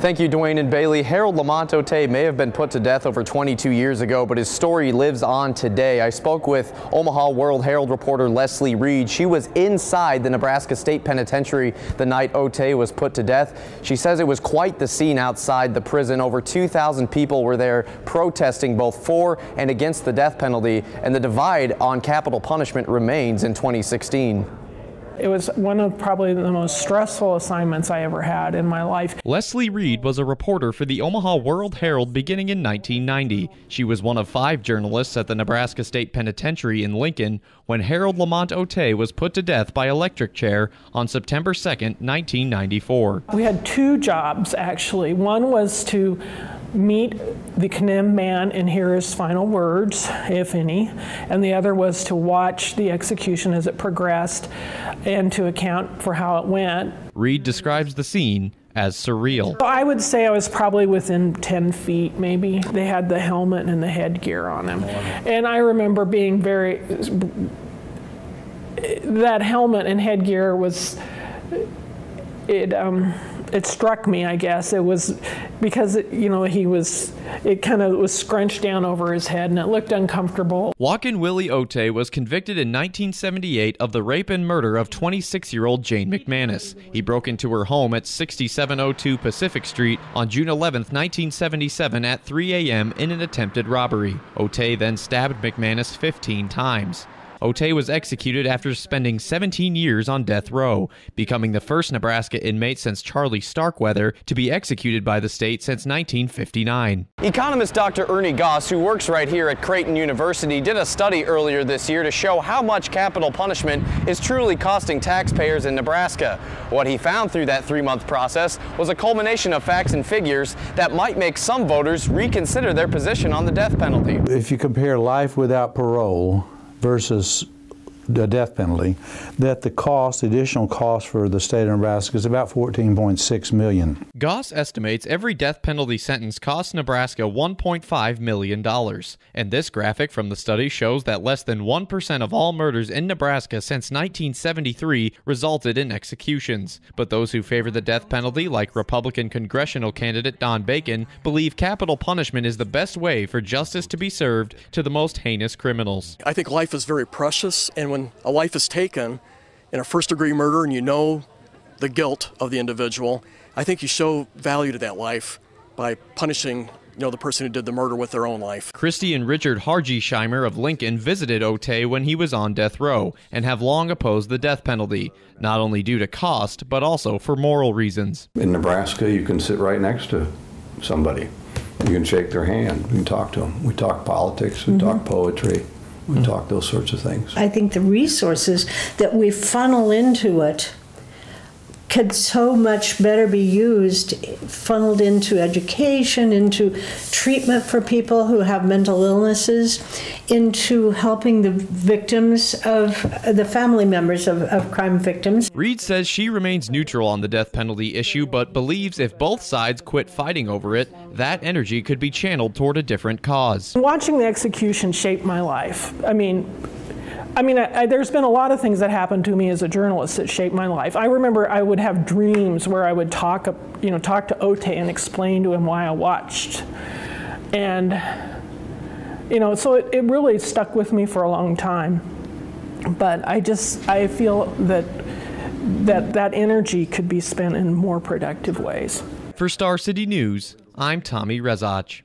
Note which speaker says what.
Speaker 1: Thank you, Dwayne and Bailey. Harold Lamont Otey may have been put to death over 22 years ago, but his story lives on today. I spoke with Omaha World-Herald reporter Leslie Reed. She was inside the Nebraska State Penitentiary the night Otey was put to death. She says it was quite the scene outside the prison. Over 2,000 people were there protesting both for and against the death penalty, and the divide on capital punishment remains in 2016.
Speaker 2: It was one of probably the most stressful assignments I ever had in my life.
Speaker 3: Leslie Reed was a reporter for the Omaha World-Herald beginning in 1990. She was one of 5 journalists at the Nebraska State Penitentiary in Lincoln when Harold Lamont Otey was put to death by electric chair on September 2nd, 1994.
Speaker 2: We had 2 jobs, actually. One was to meet the condemned man and hear his final words, if any, and the other was to watch the execution as it progressed and to account for how it went.
Speaker 3: Reed describes the scene as surreal.
Speaker 2: I would say I was probably within 10 feet, maybe. They had the helmet and the headgear on them. And I remember being that helmet and headgear was, it struck me, I guess. It was because, it kind of was scrunched down over his head and it looked uncomfortable.
Speaker 3: Walkin Willie Otey was convicted in 1978 of the rape and murder of 26-year-old Jane McManus. He broke into her home at 6702 Pacific Street on June 11, 1977 at 3 a.m. in an attempted robbery. Otey then stabbed McManus 15 times. Otey was executed after spending 17 years on death row, becoming the first Nebraska inmate since Charlie Starkweather to be executed by the state since 1959.
Speaker 1: Economist Dr. Ernie Goss, who works right here at Creighton University, did a study earlier this year to show how much capital punishment is truly costing taxpayers in Nebraska. What he found through that 3-month process was a culmination of facts and figures that might make some voters reconsider their position on the death penalty.
Speaker 4: If you compare life without parole versus the death penalty, that the additional cost for the state of Nebraska is about $14.6 million.
Speaker 3: Goss estimates every death penalty sentence costs Nebraska $1.5 million. And this graphic from the study shows that less than 1% of all murders in Nebraska since 1973 resulted in executions. But those who favor the death penalty, like Republican congressional candidate Don Bacon, believe capital punishment is the best way for justice to be served to the most heinous criminals.
Speaker 5: I think life is very precious, and when a life is taken in a first-degree murder and you know the guilt of the individual, I think you show value to that life by punishing the person who did the murder with their own life.
Speaker 3: Christy and Richard Hargesheimer of Lincoln visited Otey when he was on death row and have long opposed the death penalty, not only due to cost, but also for moral reasons.
Speaker 6: In Nebraska, you can sit right next to somebody. You can shake their hand. You can talk to them. We talk politics. We talk poetry. We talk those sorts of things.
Speaker 7: I think the resources that we funnel into it could so much better be used, funneled into education, into treatment for people who have mental illnesses, into helping the victims of the family members of crime victims.
Speaker 3: Reed says she remains neutral on the death penalty issue, but believes if both sides quit fighting over it, that energy could be channeled toward a different cause.
Speaker 2: Watching the execution shaped my life. I mean, there's been a lot of things that happened to me as a journalist that shaped my life. I remember I would have dreams where I would talk to Otey and explain to him why I watched. And, so it really stuck with me for a long time. But I feel that energy could be spent in more productive ways.
Speaker 3: For Star City News, I'm Tommy Rezach.